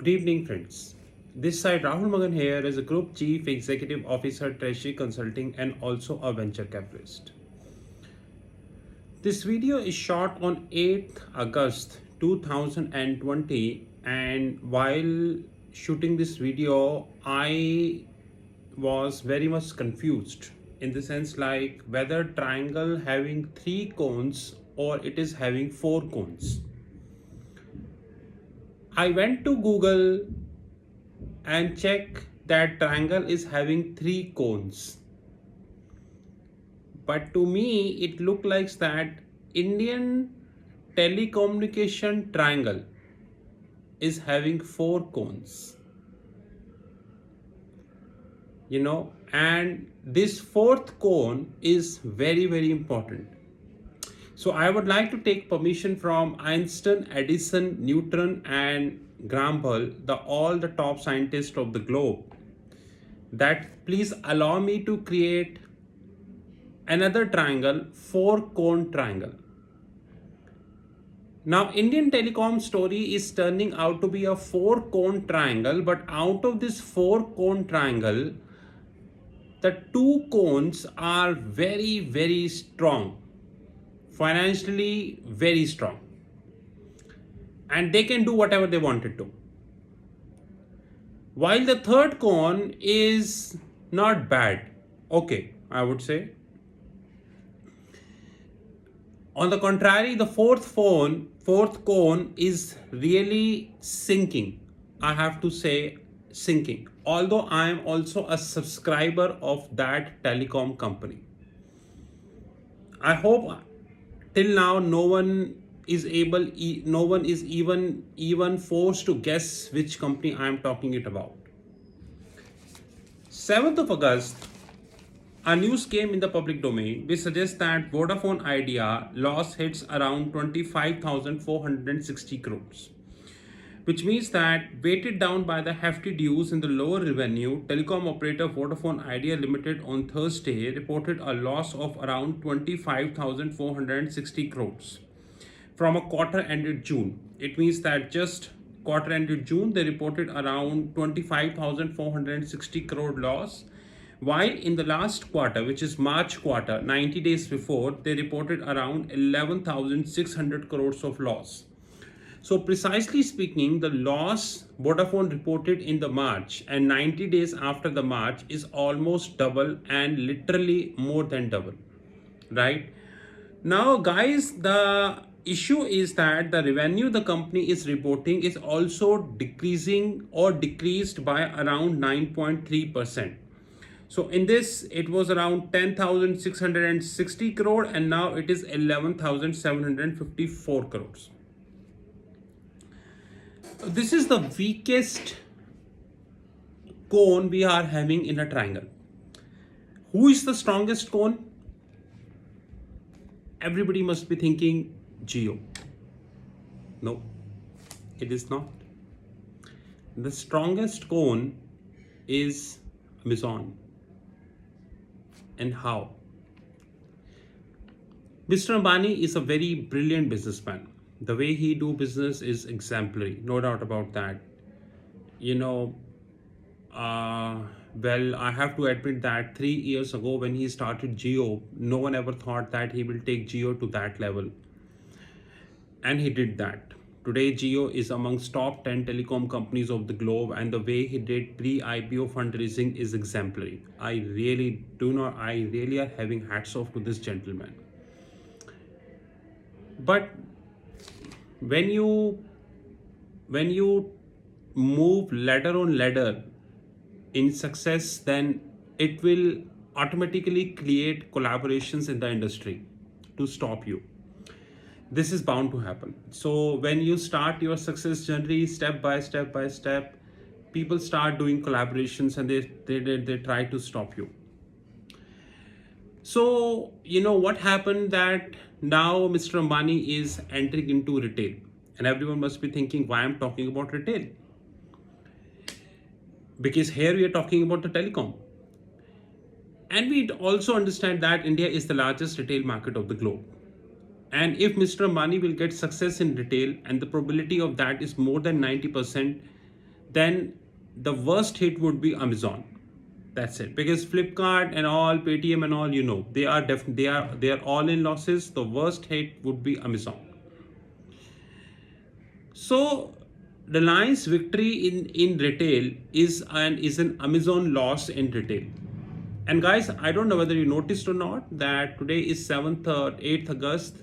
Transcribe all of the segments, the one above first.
Good evening, friends. This side Rahul Magan here as a Group Chief Executive Officer, Treasury Consulting, and also a venture capitalist. This video is shot on 8th August 2020, and while shooting this video, I was very much confused in the sense like whether triangle having 3 cones or it is having 4 cones. I went to Google and check that triangle is having 3 cones. But to me, it looked like that Indian telecommunication triangle is having 4 cones. And this fourth cone is very, very important. So I would like to take permission from Einstein, Edison, Newton, and Graham Bell, all the top scientists of the globe, that please allow me to create another triangle, 4 cone triangle. Now, Indian telecom story is turning out to be a 4 cone triangle, but out of this 4 cone triangle, the 2 cones are very, very strong, financially very strong, and they can do whatever they wanted to. While the third cone is not bad, okay, I would say. On the contrary, the fourth cone is really sinking. I have to say sinking. Although I am also a subscriber of that telecom company. I hope till now no one is even forced to guess which company I am talking it about. 7th of August, a news came in the public domain which suggests that Vodafone Idea loss hits around 25,460 crores, which means that weighted down by the hefty dues in the lower revenue, telecom operator Vodafone Idea Limited on Thursday reported a loss of around 25,460 crores from a quarter ended June. It means that just quarter ended June, they reported around 25,460 crore loss, while in the last quarter, which is March quarter, 90 days before, they reported around 11,600 crores of loss. So precisely speaking, the loss Vodafone reported in the March and 90 days after the March is almost double and literally more than double, right? Now, guys, the issue is that the revenue the company is reporting is also decreasing or decreased by around 9.3%. So in this, it was around 10,660 crore and now it is 11,754 crores. This is the weakest cone we are having in a triangle. Who is the strongest cone? Everybody must be thinking Jio. No, it is not. The strongest cone is Amazon. And how? Mr. Ambani is a very brilliant businessman. The way he do business is exemplary, no doubt about that. Well, I have to admit that 3 years ago when he started Jio, no one ever thought that he will take Jio to that level. And he did that. Today, Jio is amongst top 10 telecom companies of the globe, and the way he did pre-IPO fundraising is exemplary. I really are having hats off to this gentleman. But when you move ladder on ladder in success, then it will automatically create collaborations in the industry to stop you. This is bound to happen. So when you start your success journey step by step, people start doing collaborations and they try to stop you. So what happened, that now Mr. Ambani is entering into retail, and everyone must be thinking why I'm talking about retail, because here we are talking about the telecom. And we also understand that India is the largest retail market of the globe. And if Mr. Ambani will get success in retail, and the probability of that is more than 90%, then the worst hit would be Amazon. That's it. Because Flipkart and all, Paytm and all, they are all in losses. The worst hit would be Amazon. So Reliance victory in retail is an Amazon loss in retail. And guys, I don't know whether you noticed or not that today is 7th or 8th August.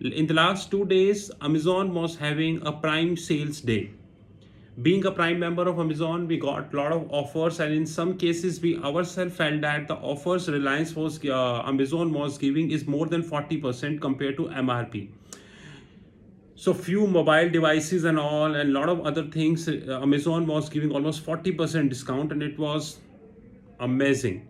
In the last 2 days, Amazon was having a Prime Sales Day. Being a Prime member of Amazon, we got a lot of offers, and in some cases, we ourselves felt that the offers Amazon was giving is more than 40% compared to MRP. So few mobile devices and all, and a lot of other things, Amazon was giving almost 40% discount, and it was amazing.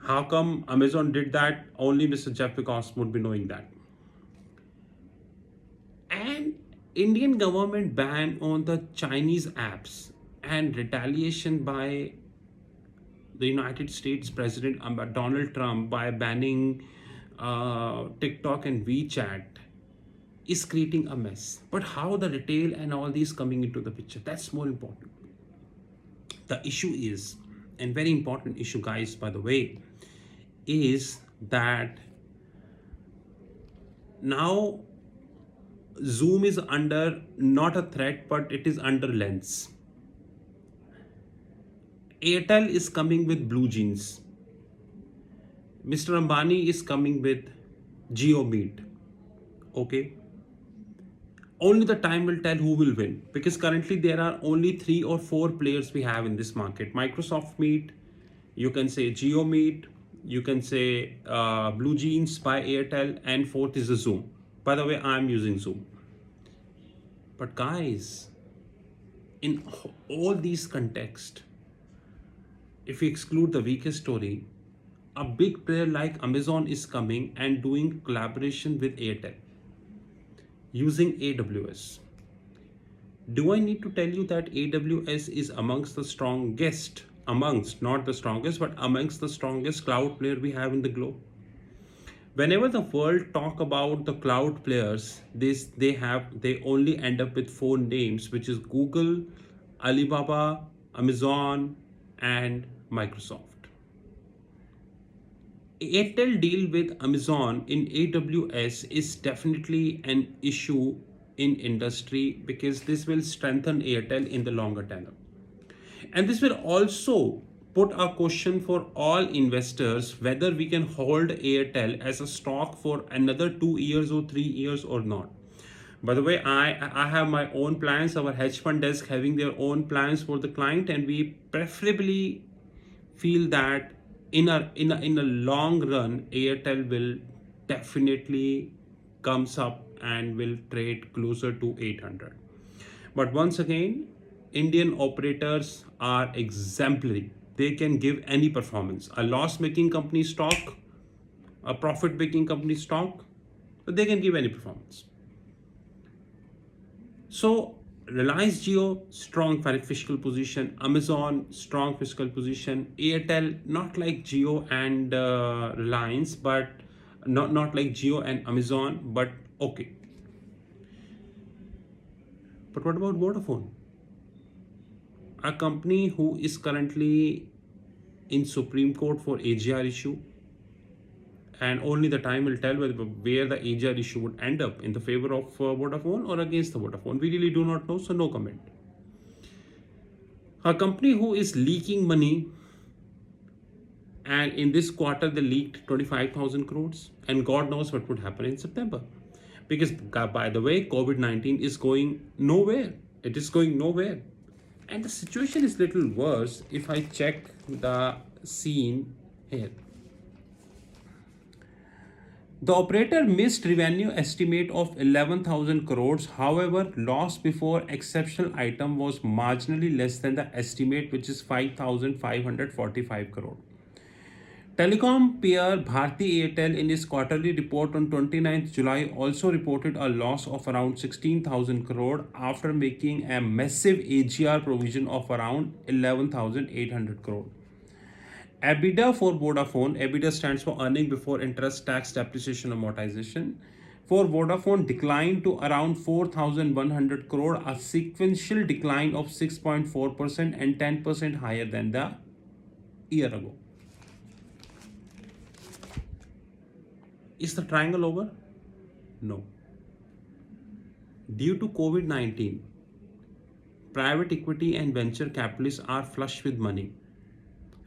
How come Amazon did that? Only Mr. Jeff Bezos would be knowing that. And Indian government ban on the Chinese apps and retaliation by the United States President Donald Trump by banning TikTok and WeChat is creating a mess. But how the retail and all these coming into the picture, that's more important. The issue is, and very important issue, guys, by the way, is that now Zoom is under not a threat, but it is under lens. Airtel is coming with Blue Jeans. Mr. Ambani is coming with JioMeet. Okay. Only the time will tell who will win, because currently there are only 3 or 4 players we have in this market. Microsoft Meet, you can say JioMeet, you can say Blue Jeans by Airtel, and fourth is the Zoom. By the way, I'm using Zoom. But guys, in all these contexts, if we exclude the weakest story, a big player like Amazon is coming and doing collaboration with Airtel using AWS. Do I need to tell you that AWS is amongst the strongest, not the strongest, but amongst the strongest cloud player we have in the globe? Whenever the world talk about the cloud players, they only end up with 4 names, which is Google, Alibaba, Amazon, and Microsoft. Airtel deal with Amazon in AWS is definitely an issue in industry, because this will strengthen Airtel in the longer tenor. And this will also put a question for all investors whether we can hold Airtel as a stock for another 2 years or 3 years or not. By the way, I have my own plans, our hedge fund desk having their own plans for the client, and we preferably feel that in a long run, Airtel will definitely comes up and will trade closer to 800. But once again, Indian operators are exemplary. They can give any performance. A loss-making company stock, a profit-making company stock, they can give any performance. So Reliance Jio, strong fiscal position. Amazon, strong fiscal position. Airtel, not like Jio and Reliance, but not like Jio and Amazon, but okay. But what about Vodafone? A company who is currently in Supreme Court for AGR issue, and only the time will tell where the AGR issue would end up, in the favor of Vodafone or against the Vodafone. We really do not know, so no comment. A company who is leaking money, and in this quarter they leaked 25,000 crores, and God knows what would happen in September. Because, by the way, COVID-19 is going nowhere. It is going nowhere. And the situation is little worse if I check the scene here. The operator missed revenue estimate of 11,000 crores. However, loss before exceptional item was marginally less than the estimate, which is 5,545 crore. Telecom peer Bharti Airtel in its quarterly report on 29th July also reported a loss of around 16,000 crore after making a massive AGR provision of around 11,800 crore. EBITDA for Vodafone, EBITDA stands for earning before interest, tax, depreciation, amortization, for Vodafone declined to around 4,100 crore, a sequential decline of 6.4% and 10% higher than the year ago. Is the triangle over? No. Due to COVID-19, private equity and venture capitalists are flush with money.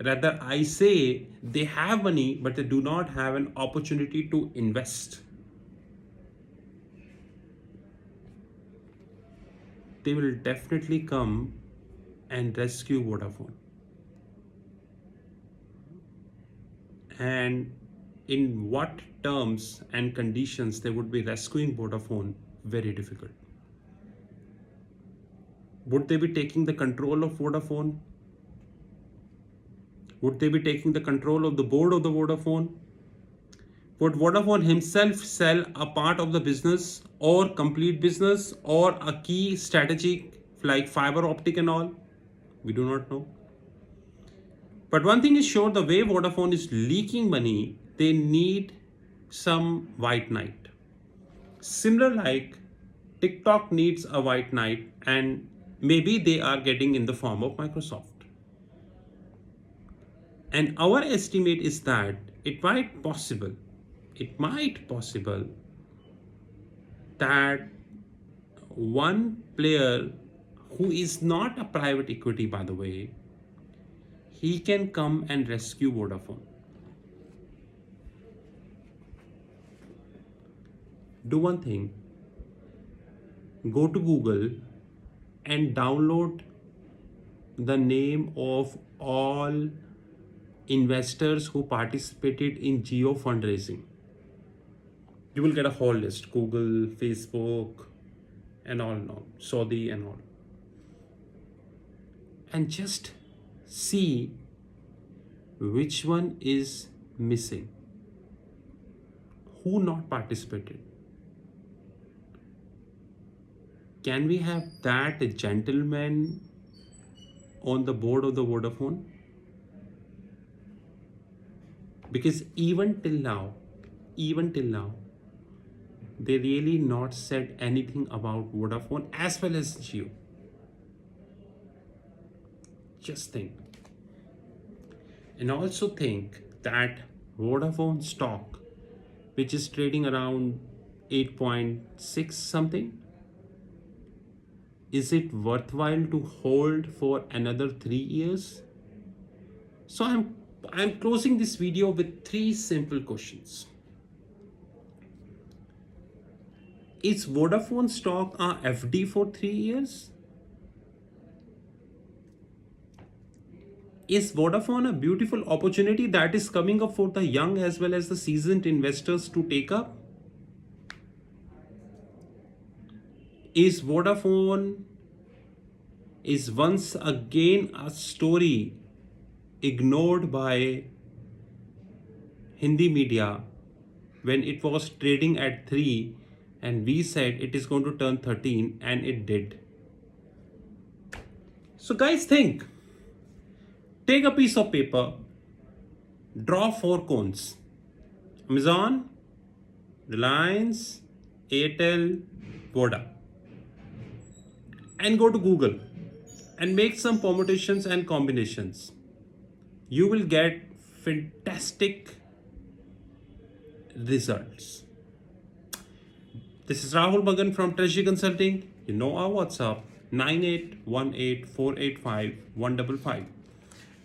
Rather, I say they have money, but they do not have an opportunity to invest. They will definitely come and rescue Vodafone. And in what terms and conditions they would be rescuing Vodafone, very difficult. Would they be taking the control of Vodafone? Would they be taking the control of the board of the Vodafone? Would Vodafone himself sell a part of the business or complete business or a key strategic like fiber optic and all? We do not know. But one thing is sure, the way Vodafone is leaking money, they need some white knight. Similar like TikTok needs a white knight, and maybe they are getting in the form of Microsoft. And our estimate is that it might possible that one player who is not a private equity, by the way, he can come and rescue Vodafone. Do one thing, go to Google and download the name of all investors who participated in Geo fundraising. You will get a whole list, Google, Facebook, and all, Saudi and all. And just see which one is missing, who not participated. Can we have that gentleman on the board of the Vodafone? Because even till now, they really not said anything about Vodafone as well as Jio. Just think. And also think that Vodafone stock, which is trading around 8.6 something, is it worthwhile to hold for another 3 years? So I'm closing this video with 3 simple questions. Is Vodafone stock a FD for 3 years? Is Vodafone a beautiful opportunity that is coming up for the young as well as the seasoned investors to take up? Is Vodafone is once again a story ignored by Hindi media when it was trading at 3 and we said it is going to turn 13 and it did? So guys, think. Take a piece of paper, draw 4 cones. Amazon, Reliance, Airtel, Voda. And go to Google and make some permutations and combinations. You will get fantastic results. This is Rahul Bhagan from Treasury Consulting. You know our WhatsApp 9818485155.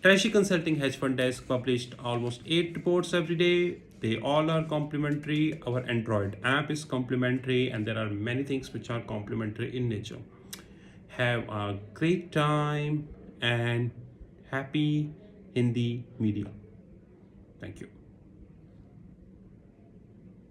Treasury Consulting Hedge Fund Desk published almost 8 reports every day. They all are complimentary. Our Android app is complimentary, and there are many things which are complimentary in nature. Have a great time and happy Hindi media. Thank you.